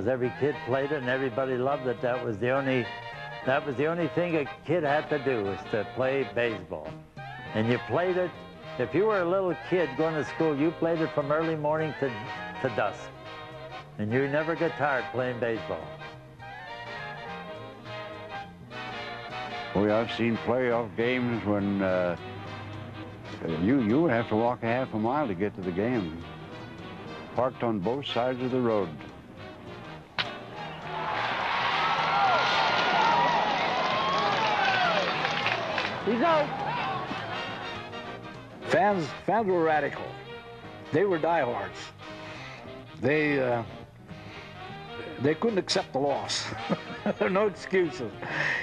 Every kid played it and everybody loved it. That was the only thing a kid had to do, was to play baseball. And you played it, if you were a little kid going to school, you played it from early morning to dusk. And you never get tired playing baseball. Well, I've seen playoff games when you would have to walk a half a mile to get to the game. Parked on both sides of the road. He's out. Fans were radical. They were diehards. They couldn't accept the loss. No excuses.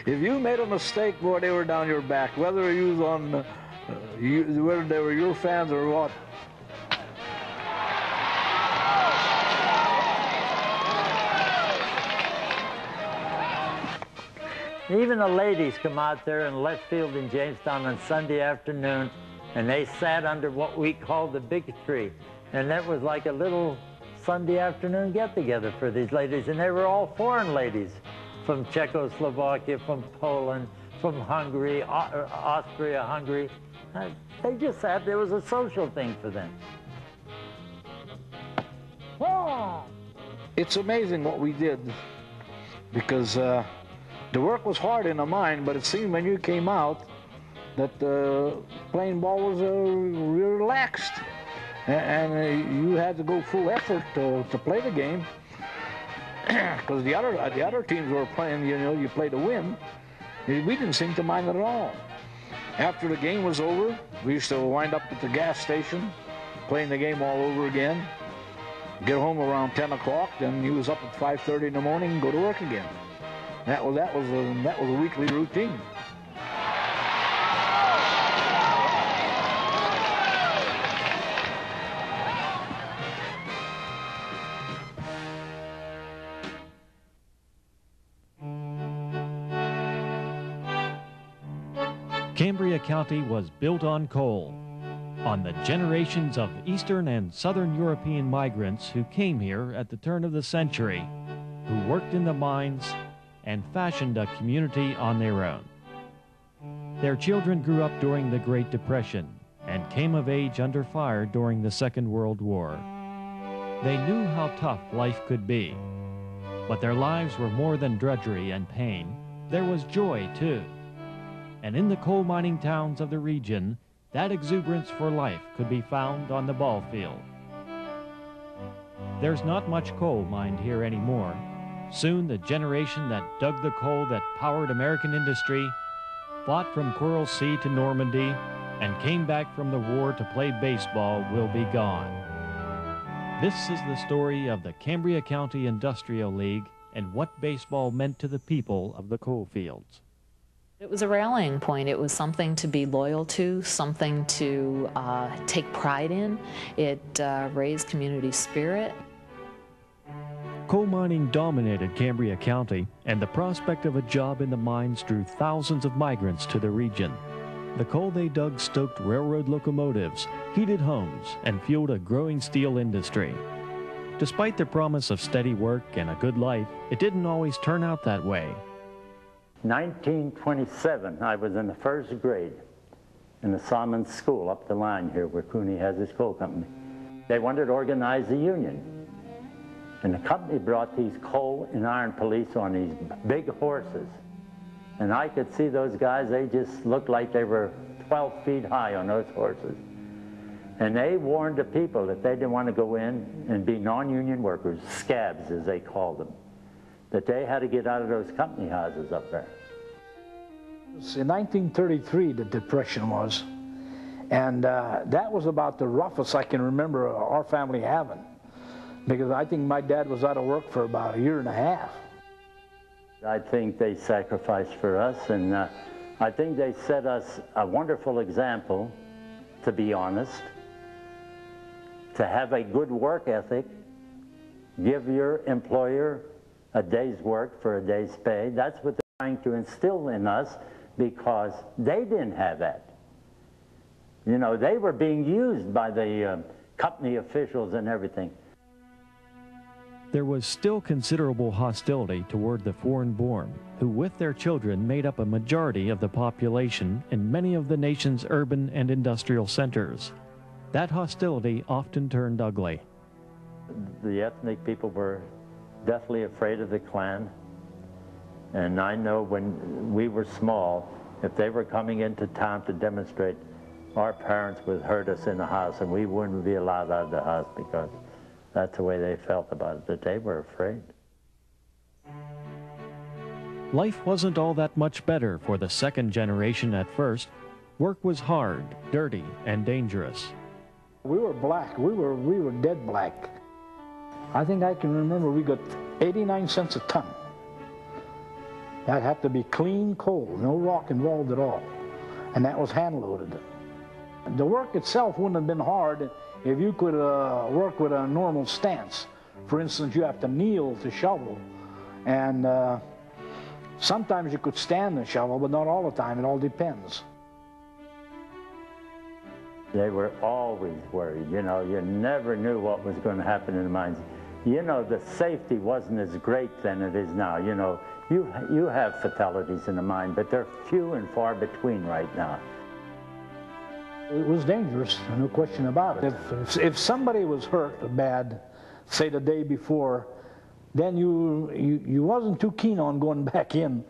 If you made a mistake, boy, they were down your back. Whether you was on, whether they were your fans or what. Even the ladies come out there in left field in Jamestown on Sunday afternoon, and they sat under what we called the big tree. And that was like a little Sunday afternoon get-together for these ladies, and they were all foreign ladies from Czechoslovakia, from Poland, from Hungary, Austria, Hungary. They just sat, there was a social thing for them. It's amazing what we did, because the work was hard in the mine, but it seemed when you came out that playing ball was relaxed. And you had to go full effort to play the game, because the other teams were playing, you know, you play to win. We didn't seem to mind it at all. After the game was over, we used to wind up at the gas station, playing the game all over again, get home around 10 o'clock, then you was up at 5:30 in the morning and go to work again. That was a weekly routine. Cambria County was built on coal, on the generations of Eastern and Southern European migrants who came here at the turn of the century, who worked in the mines and fashioned a community on their own. Their children grew up during the Great Depression and came of age under fire during the Second World War. They knew how tough life could be, but their lives were more than drudgery and pain. There was joy, too. And in the coal mining towns of the region, that exuberance for life could be found on the ball field. There's not much coal mined here anymore. Soon the generation that dug the coal that powered American industry, fought from Coral Sea to Normandy, and came back from the war to play baseball will be gone. This is the story of the Cambria County Industrial League and what baseball meant to the people of the coal fields. It was a rallying point. It was something to be loyal to, something to take pride in. It raised community spirit. Coal mining dominated Cambria County, and the prospect of a job in the mines drew thousands of migrants to the region. The coal they dug stoked railroad locomotives, heated homes, and fueled a growing steel industry. Despite the promise of steady work and a good life, it didn't always turn out that way. 1927, I was in the first grade in the Salmon School up the line here where Cooney has his coal company. They wanted to organize a union. And the company brought these coal and iron police on these big horses. And I could see those guys, they just looked like they were 12 feet high on those horses. And they warned the people that they didn't want to go in and be non-union workers, scabs as they called them, that they had to get out of those company houses up there. In 1933, the Depression was, and that was about the roughest I can remember our family having, because I think my dad was out of work for about a year and a half. I think they sacrificed for us, and I think they set us a wonderful example, to be honest, to have a good work ethic, give your employer a day's work for a day's pay. That's what they're trying to instill in us, because they didn't have that. You know, they were being used by the company officials and everything. There was still considerable hostility toward the foreign-born, who with their children made up a majority of the population in many of the nation's urban and industrial centers. That hostility often turned ugly. The ethnic people were deathly afraid of the Klan. And I know when we were small, if they were coming into town to demonstrate, our parents would herd us in the house and we wouldn't be allowed out of the house because that's the way they felt about it, that they were afraid. Life wasn't all that much better for the second generation at first. Work was hard, dirty, and dangerous. We were black. We were dead black. I think I can remember we got 89 cents a ton. That had to be clean coal, no rock involved at all. And that was hand-loaded. The work itself wouldn't have been hard if you could work with a normal stance. For instance, you have to kneel to shovel. And sometimes you could stand and shovel, but not all the time. It all depends. They were always worried. You know, you never knew what was going to happen in the mines. You know, the safety wasn't as great then it is now. You know, you have fatalities in the mine, but they're few and far between right now. It was dangerous, no question about it. If somebody was hurt bad, say the day before, then you wasn't too keen on going back in,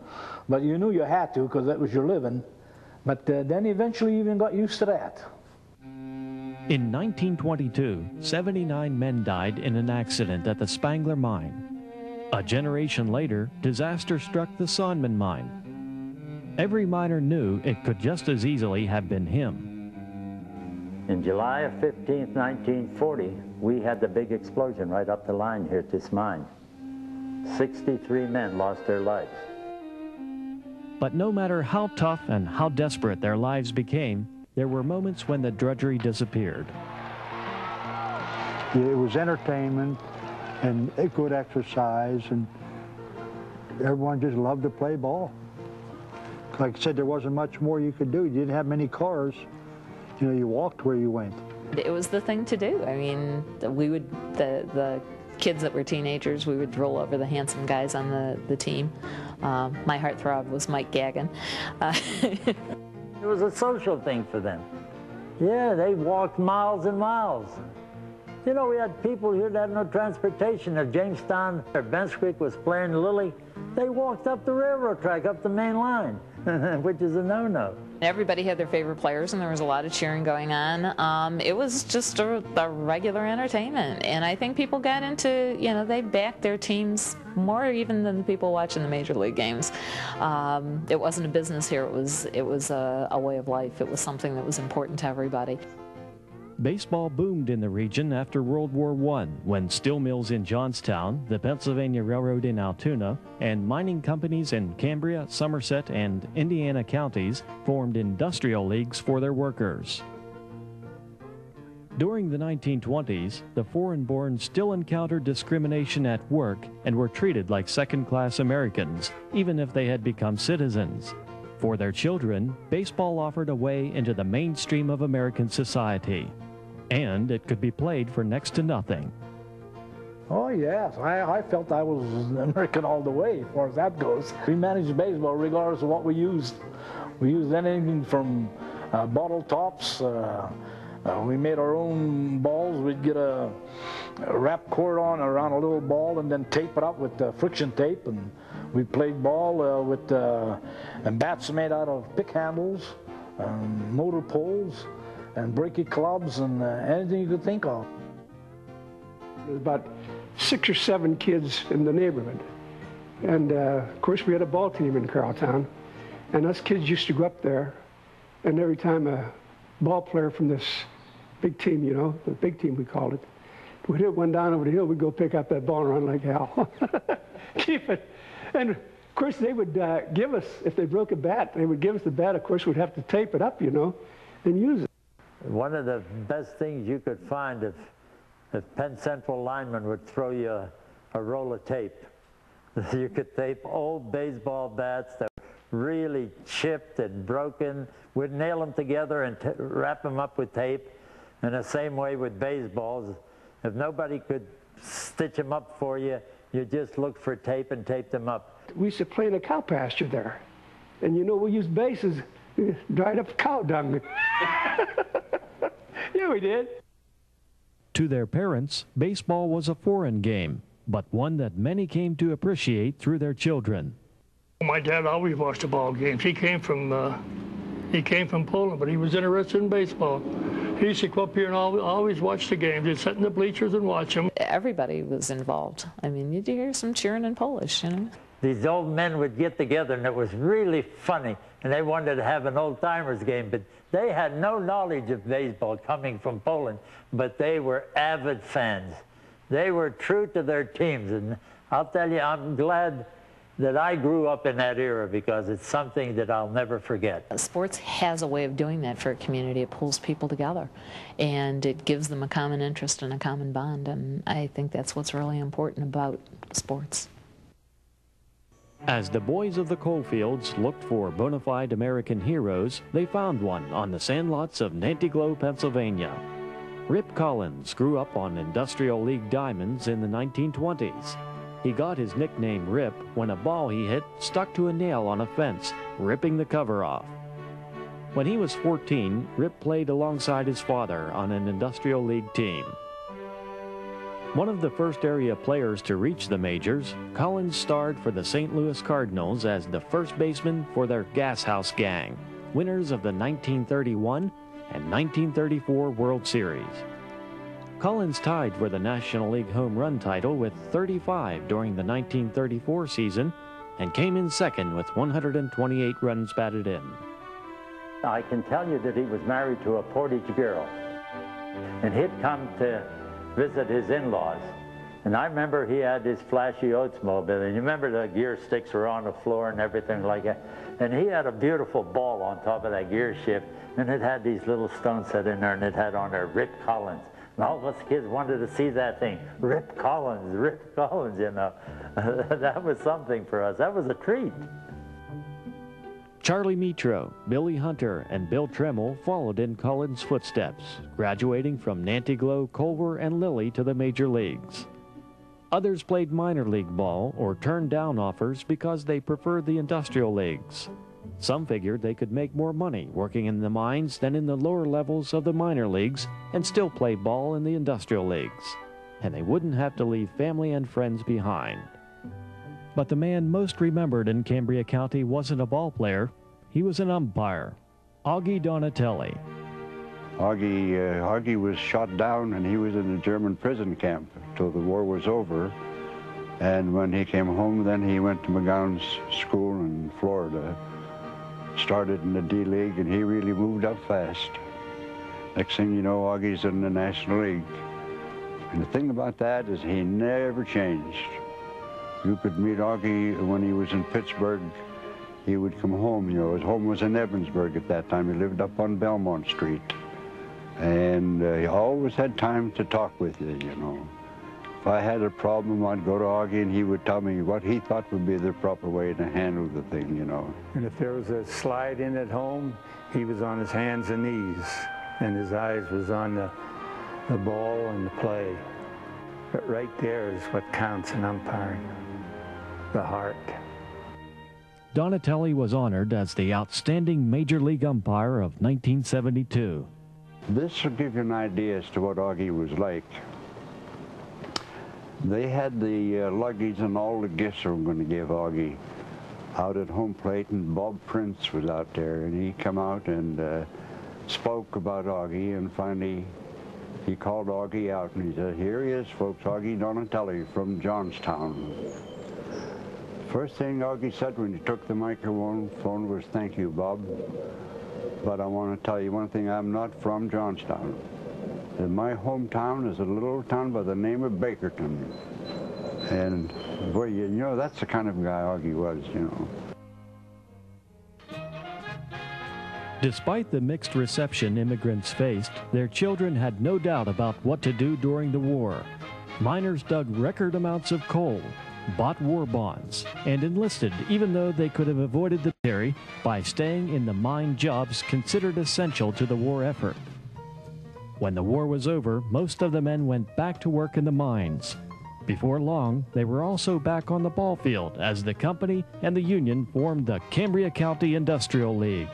but you knew you had to because that was your living. But then eventually you even got used to that. In 1922, 79 men died in an accident at the Spangler mine. A generation later, disaster struck the Sonman mine. Every miner knew it could just as easily have been him. In July of 15th, 1940, we had the big explosion right up the line here at this mine. 63 men lost their lives. But no matter how tough and how desperate their lives became, there were moments when the drudgery disappeared. It was entertainment and a good exercise, and everyone just loved to play ball. Like I said, there wasn't much more you could do. You didn't have many cars. You know, you walked where you went. It was the thing to do. I mean, we would, the kids that were teenagers, we would roll over the handsome guys on the team. My heartthrob was Mike Gagin. It was a social thing for them. Yeah, they walked miles and miles. You know, we had people here that had no transportation. If Jamestown or Bents Creek was playing Lily, they walked up the railroad track, up the main line, which is a no-no. Everybody had their favorite players, and there was a lot of cheering going on. It was just a regular entertainment, and I think people got into, you know, they backed their teams more even than the people watching the major league games. It wasn't a business here. It was a way of life. It was something that was important to everybody. Baseball boomed in the region after World War I, when steel mills in Johnstown, the Pennsylvania Railroad in Altoona, and mining companies in Cambria, Somerset, and Indiana counties formed industrial leagues for their workers. During the 1920s, the foreign-born still encountered discrimination at work and were treated like second-class Americans, even if they had become citizens. For their children, baseball offered a way into the mainstream of American society. And it could be played for next to nothing. Oh yes, I felt I was American all the way as far as that goes. We managed baseball regardless of what we used. We used anything from bottle tops. We made our own balls. We'd get a wrap cord on around a little ball and then tape it up with friction tape. And we played ball with bats made out of pick handles, motor poles, and breaky clubs, and anything you could think of. There was about 6 or 7 kids in the neighborhood. And of course we had a ball team in Carrolltown. And us kids used to go up there, and every time a ball player from this big team, you know, the big team we called it, would hit one down over the hill, we'd go pick up that ball and run like hell. Keep it. And of course they would give us, if they broke a bat, they would give us the bat. Of course we'd have to tape it up, you know, and use it. One of the best things you could find if Penn Central linemen would throw you a roll of tape. You could tape old baseball bats that were really chipped and broken. We'd nail them together and wrap them up with tape. And the same way with baseballs. If nobody could stitch them up for you. You just look for tape and tape them up. We used to play in a cow pasture there. And you know, we used bases, dried up cow dung. Yeah, we did. To their parents, baseball was a foreign game, but one that many came to appreciate through their children. My dad always watched the ball games. He came from Poland, but he was interested in baseball. He used to come up here and always watch the games. He'd sit in the bleachers and watch them. Everybody was involved. I mean, you'd hear some cheering in Polish, you know. These old men would get together, and it was really funny, and they wanted to have an old-timers game, but they had no knowledge of baseball coming from Poland, but they were avid fans. They were true to their teams, and I'll tell you, I'm glad that I grew up in that era because it's something that I'll never forget. Sports has a way of doing that for a community. It pulls people together, and it gives them a common interest and a common bond, and I think that's what's really important about sports. As the boys of the coalfields looked for bona fide American heroes, they found one on the sandlots of Nantiglow, Pennsylvania. Rip Collins grew up on Industrial League diamonds in the 1920s. He got his nickname Rip when a ball he hit stuck to a nail on a fence, ripping the cover off. When he was 14, Rip played alongside his father on an Industrial League team. One of the first area players to reach the majors, Collins starred for the St. Louis Cardinals as the first baseman for their Gas House Gang, winners of the 1931 and 1934 World Series. Collins tied for the National League home run title with 35 during the 1934 season and came in second with 128 runs batted in. I can tell you that he was married to a Portage girl, and he'd come to visit his in-laws. And I remember he had his flashy Oldsmobile, and you remember the gear sticks were on the floor and everything like that. And he had a beautiful ball on top of that gear shift, and it had these little stones set in there, and it had on there Rip Collins. And all of us kids wanted to see that thing, Rip Collins, you know. That was something for us. That was a treat. Charlie Mitro, Billy Hunter, and Bill Tremmel followed in Collins' footsteps, graduating from Nantiglow, Culver, and Lilly to the major leagues. Others played minor league ball or turned down offers because they preferred the industrial leagues. Some figured they could make more money working in the mines than in the lower levels of the minor leagues and still play ball in the industrial leagues, and they wouldn't have to leave family and friends behind. But the man most remembered in Cambria County wasn't a ball player, he was an umpire, Augie Donatelli. Augie was shot down and he was in a German prison camp till the war was over. And when he came home, then he went to McGowan's school in Florida, started in the D-League, and he really moved up fast. Next thing you know, Augie's in the National League. And the thing about that is he never changed. You could meet Augie when he was in Pittsburgh. He would come home, you know, his home was in Evansburg at that time. He lived up on Belmont Street. And he always had time to talk with you, you know. If I had a problem, I'd go to Augie and he would tell me what he thought would be the proper way to handle the thing, you know. And if there was a slide in at home, he was on his hands and knees, and his eyes was on the ball and the play. But right there is what counts in umpiring, the heart. Donatelli was honored as the outstanding Major League umpire of 1972. This will give you an idea as to what Augie was like. They had the luggage and all the gifts they were going to give Augie out at home plate, and Bob Prince was out there, and he come out and spoke about Augie, and finally he called Augie out and he said, "Here he is, folks, Augie Donatelli from Johnstown." First thing Augie said when he took the microphone was, "Thank you, Bob, but I want to tell you one thing, I'm not from Johnstown. And my hometown is a little town by the name of Bakerton." And boy, you know, that's the kind of guy Augie was, you know. Despite the mixed reception immigrants faced, their children had no doubt about what to do during the war. Miners dug record amounts of coal, bought war bonds, and enlisted even though they could have avoided the military by staying in the mine jobs considered essential to the war effort. When the war was over, most of the men went back to work in the mines, Before long, they were also back on the ball field as the company and the union formed the Cambria County Industrial League.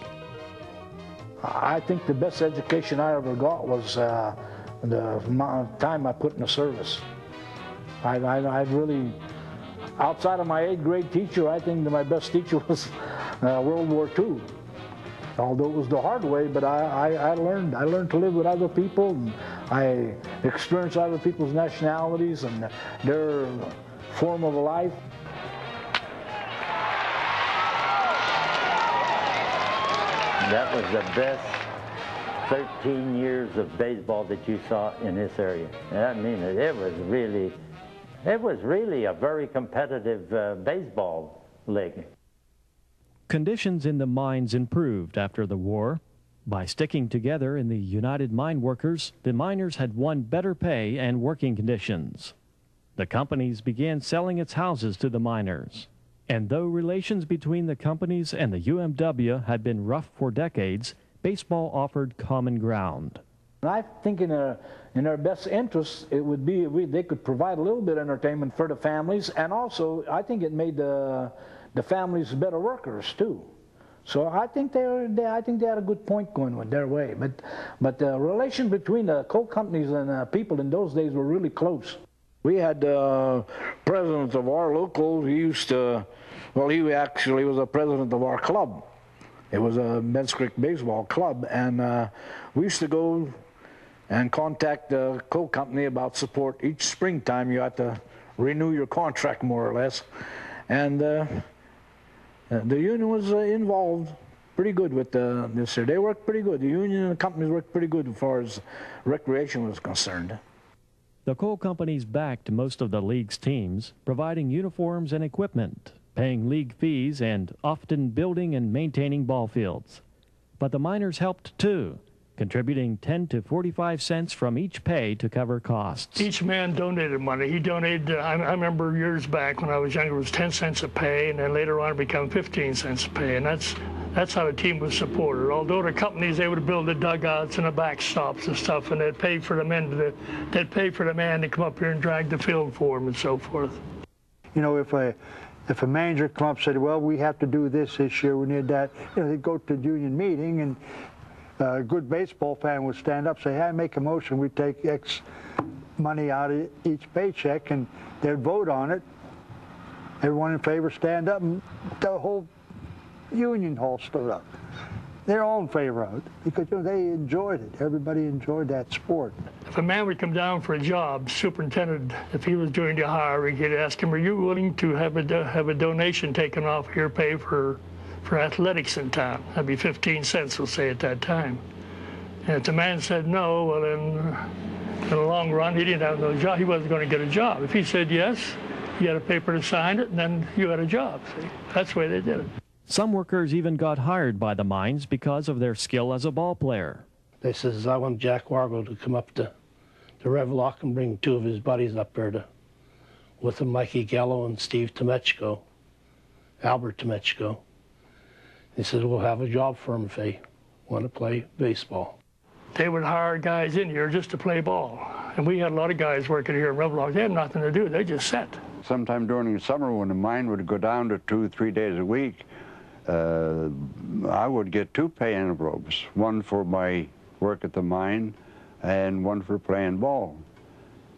I think the best education I ever got was the amount of time I put in the service. I really, outside of my 8th grade teacher, I think that my best teacher was World War II. Although it was the hard way, but I learned to live with other people, and I experienced other people's nationalities and their form of life. That was the best 13 years of baseball that you saw in this area. I mean, it was really a very competitive baseball league. Conditions in the mines improved after the war. By sticking together in the United Mine Workers, the miners had won better pay and working conditions. The companies began selling its houses to the miners. And though relations between the companies and the UMW had been rough for decades, baseball offered common ground. I think in their best interest, it would be if they could provide a little bit of entertainment for the families, and also I think it made the families better workers too. So I think they had a good point going with their way. But the relation between the coal companies and people in those days were really close. We had the president of our local. He actually was a president of our club. It was a Men's Creek Baseball Club, and we used to go and contact the coal company about support. Each springtime you had to renew your contract more or less, and the union was involved pretty good with this year. They worked pretty good. The union and the companies worked pretty good as far as recreation was concerned. The coal companies backed most of the league's teams, providing uniforms and equipment, paying league fees, and often building and maintaining ball fields. But the miners helped too, contributing 10 to 45 cents from each pay to cover costs. Each man donated money. He donated, I remember years back when I was younger, it was 10 cents a pay, and then later on it became 15 cents a pay, and that's how the team was supported. Although the companies, they would build the dugouts and the backstops and stuff, and they'd pay for the men to come up here and drag the field for them and so forth. You know, if a manager come up and said, well, we have to do this year, we need that, you know, they'd go to the union meeting, and a good baseball fan would stand up and say, hey, I make a motion, we take X money out of each paycheck, and they'd vote on it. Everyone in favor stand up, and the whole union hall stood up. They're all in favor of it because, you know, they enjoyed it. Everybody enjoyed that sport. If a man would come down for a job, superintendent, if he was doing the hiring, he'd ask him, are you willing to have a donation taken off your pay for athletics in town? That'd be 15 cents, we'll say, at that time. And if the man said no, well then, in the long run, he didn't have no job. He wasn't going to get a job. If he said yes, you had a paper to sign it, and then you had a job. See? That's the way they did it. Some workers even got hired by the mines because of their skill as a ball player. They says, I want Jack Wargo to come up to Revlock and bring 2 of his buddies up there with him, Mikey Gallo and Steve Tomechko, Albert Tomechko. He says, we'll have a job for them if they want to play baseball. They would hire guys in here just to play ball. And we had a lot of guys working here in Revlock. They had nothing to do. They just sat. Sometime during the summer when the mine would go down to 2 or 3 days a week, I would get 2 pay envelopes, one for my work at the mine and one for playing ball.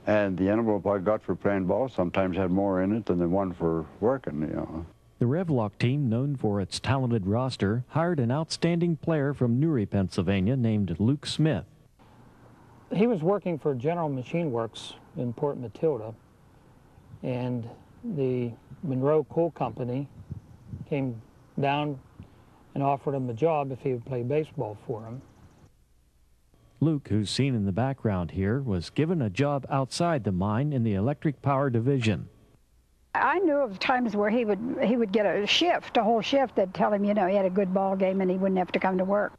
And the envelope I got for playing ball sometimes had more in it than the one for working, you know. The Revlock team, known for its talented roster, hired an outstanding player from Newry, Pennsylvania, named Luke Smith. He was working for General Machine Works in Port Matilda, and the Monroe Coal Company came down and offered him a job if he would play baseball for him. Luke, who's seen in the background here, was given a job outside the mine in the electric power division. I knew of times where he would get a whole shift that'd tell him, you know, he had a good ball game and he wouldn't have to come to work.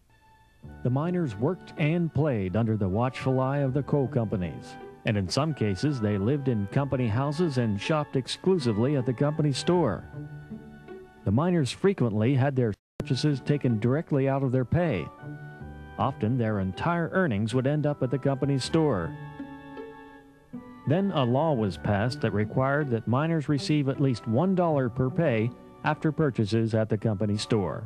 The miners worked and played under the watchful eye of the coal companies, and in some cases they lived in company houses and shopped exclusively at the company store. The miners frequently had their purchases taken directly out of their pay. Often their entire earnings would end up at the company store. Then a law was passed that required that minors receive at least $1 per pay after purchases at the company store.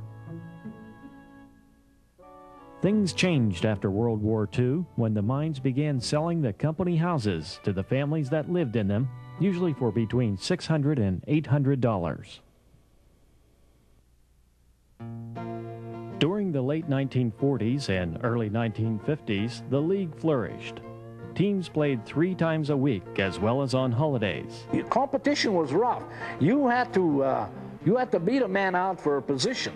Things changed after World War II when the mines began selling the company houses to the families that lived in them, usually for between $600 and $800. During the late 1940s and early 1950s, the league flourished. Teams played 3 times a week as well as on holidays. The competition was rough. You had to beat a man out for a position.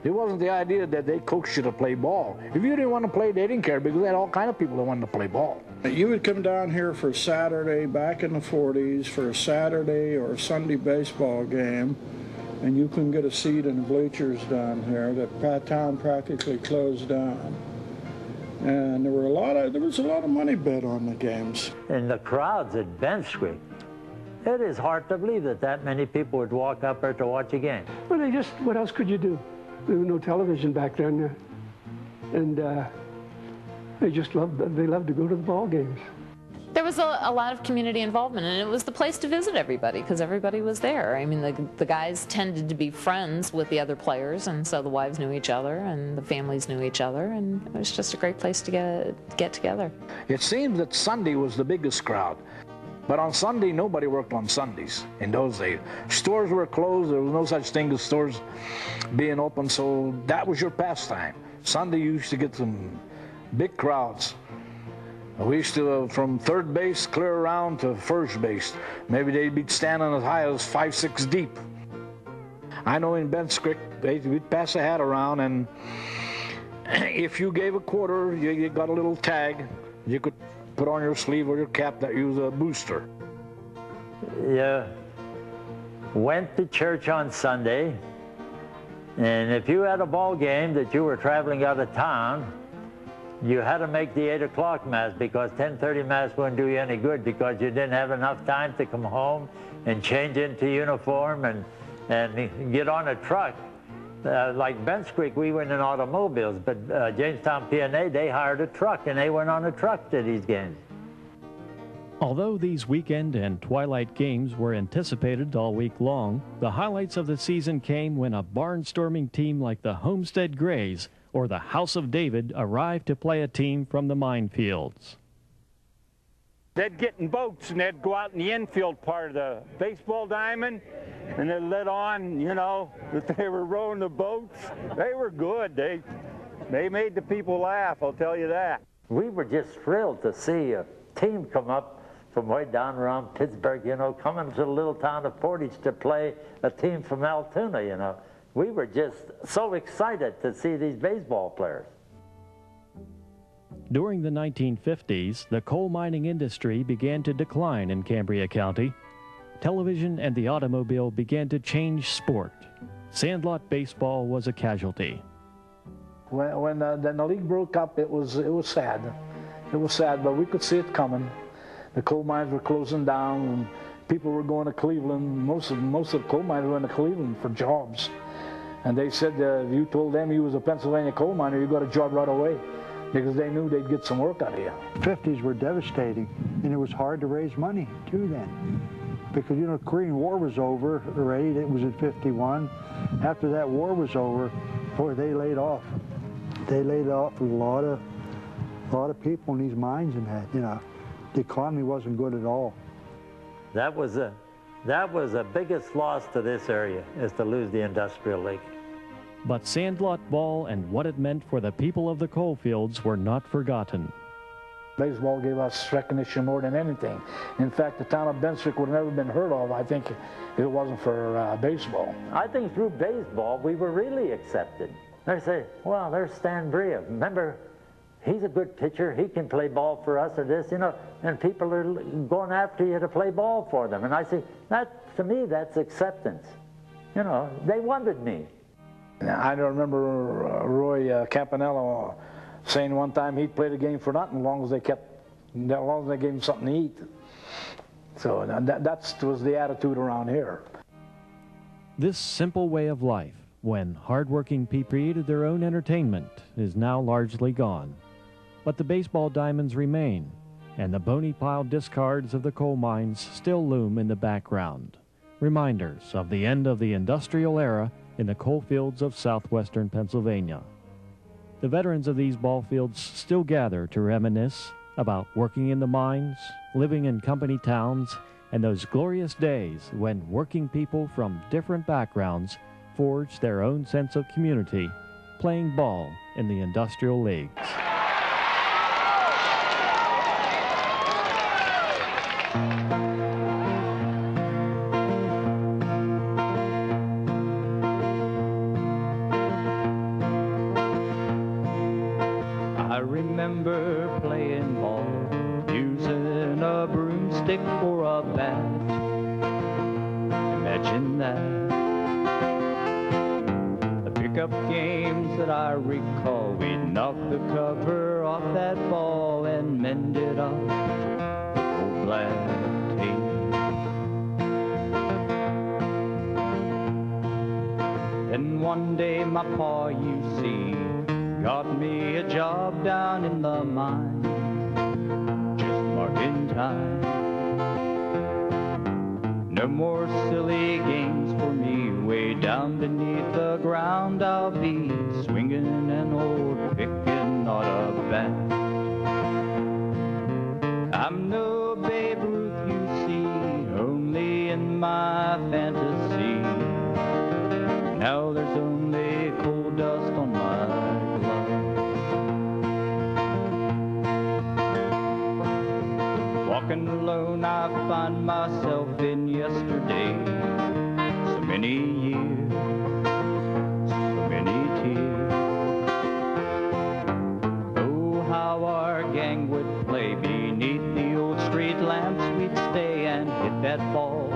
It wasn't the idea that they coached you to play ball. If you didn't want to play, they didn't care, because they had all kind of people that wanted to play ball. You would come down here for Saturday, back in the 40s, for a Saturday or a Sunday baseball game, and you couldn't get a seat in the bleachers down here. The town practically closed down. And there was a lot of money bet on the games. And the crowds at Bench Creek, it is hard to believe that many people would walk up there to watch a game. Well, what else could you do? There was no television back then, and they loved to go to the ball games. There was a lot of community involvement, and it was the place to visit everybody because everybody was there. I mean, the guys tended to be friends with the other players, and so the wives knew each other and the families knew each other, and it was just a great place to get together. It seems that Sunday was the biggest crowd. But on Sunday, nobody worked on Sundays in those days. Stores were closed. There was no such thing as stores being open, so that was your pastime. Sunday, you used to get some big crowds. We used to, from third base clear around to first base. Maybe they'd be standing as high as 5, 6 deep. I know in Bents Creek, we'd pass a hat around, and if you gave a quarter, you got a little tag. You could put on your sleeve or your cap that you was a booster. You went to church on Sunday, and if you had a ball game that you were traveling out of town, you had to make the 8 o'clock mass, because 10:30 mass wouldn't do you any good, because you didn't have enough time to come home and change into uniform and get on a truck. Like Bents Creek, we went in automobiles, but Jamestown P&A, they hired a truck, and they went on a truck to these games. Although these weekend and twilight games were anticipated all week long, the highlights of the season came when a barnstorming team like the Homestead Grays or the House of David arrived to play a team from the minefields. They'd get in boats and they'd go out in the infield part of the baseball diamond, and they'd let on, you know, that they were rowing the boats. They were good. They made the people laugh, I'll tell you that. We were just thrilled to see a team come up from way down around Pittsburgh, you know, coming to the little town of Portage to play a team from Altoona, you know. We were just so excited to see these baseball players. During the 1950s, the coal mining industry began to decline in Cambria County. Television and the automobile began to change sport. Sandlot baseball was a casualty. When the league broke up, it was sad. It was sad, but we could see it coming. The coal mines were closing down, and people were going to Cleveland. Most of the coal mines were going to Cleveland for jobs. And they said if you told them you was a Pennsylvania coal miner, you got a job right away, because they knew they'd get some work out of you. The 50s were devastating, and it was hard to raise money, too, then. Because, you know, the Korean War was over already. It was in 51. After that war was over, boy, they laid off. They laid off a lot of people in these mines, and that, you know, the economy wasn't good at all. That was the biggest loss to this area, is to lose the industrial lake. But Sandlot ball and what it meant for the people of the coal fields were not forgotten. Baseball gave us recognition more than anything. In fact, the town of Bents Creek would have never been heard of, I think, if it wasn't for baseball. I think through baseball, we were really accepted. They say, well, there's Stan Bria. Remember, he's a good pitcher. He can play ball for us or this, you know, and people are going after you to play ball for them. And I say, that, to me, that's acceptance. You know, they wanted me. I remember Roy Campanello saying one time he'd play the game for nothing as long as they gave him something to eat. So that was the attitude around here. This simple way of life, when hardworking people created their own entertainment, is now largely gone. But the baseball diamonds remain, and the bony pile discards of the coal mines still loom in the background, reminders of the end of the industrial era in the coal fields of southwestern Pennsylvania. The veterans of these ball fields still gather to reminisce about working in the mines, living in company towns, and those glorious days when working people from different backgrounds forged their own sense of community, playing ball in the industrial leagues. I remember playing ball, using a broomstick for a bat. Imagine that. The pickup games that I recall, we'd knock the cover off that ball and mend it up with old black tape. Then one day my pa, you see, got me a job down in the mine, just marking time. No more silly games for me, way down beneath the ground I'll be swinging an old pick and not a bat. I'm no Babe Ruth, you see, only in my fantasy. Now there's only coal dust on my glove. Walking alone, I find myself in yesterday. So many years, so many tears. Oh, how our gang would play beneath the old street lamps. We'd stay and hit that ball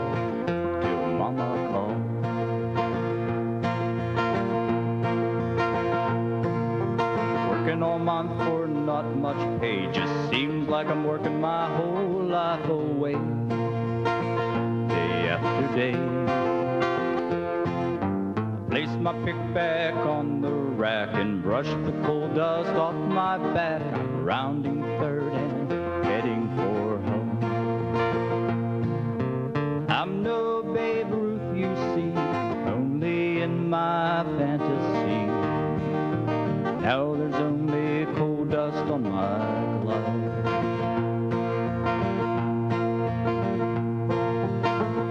till Mama called. Working all month for not much pay, just seems like I'm working my whole life away, day after day. I place my pick back on the rack and brush the coal dust off my back. I'm rounding third and heading for home. I'm no Babe Ruth, you see, only in my fantasy. Now there's only coal dust on my glove.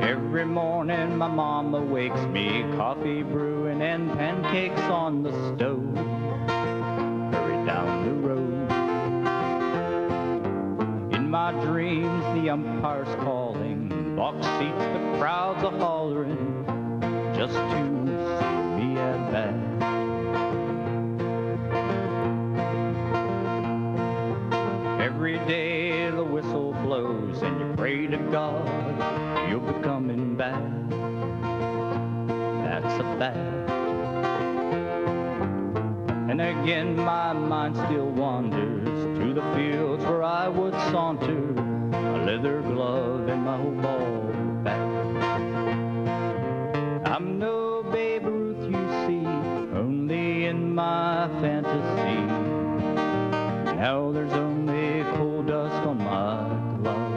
Every morning my mama wakes me, coffee brewing and pancakes on the stove. Hurry down the road. In my dreams the umpire's calling, box seats the crowds a hollering, just to see me at bat. Every day the whistle blows and you pray to God you'll be coming back. That's a fact. And again my mind still wanders to the fields where I would saunter, a leather glove and my old ball bat. I'm no Babe Ruth, you see, only in my fantasy. Now there's only coal dust on my glove.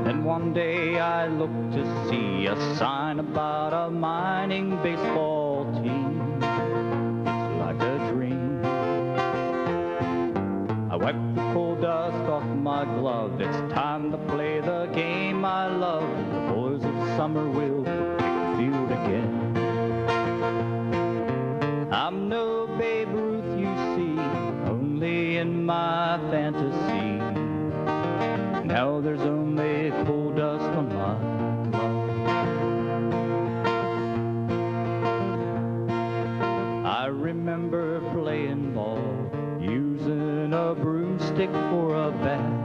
Then one day I looked to see a sign about a mining baseball team. It's like a dream. I wiped the coal dust off my glove. It's time to play the game I love. The boys of summer will take the field again. I'm no Babe Ruth, you see, only in my fantasy. Now there's only coal dust on my glove. I remember playing ball, using a broomstick for a bat.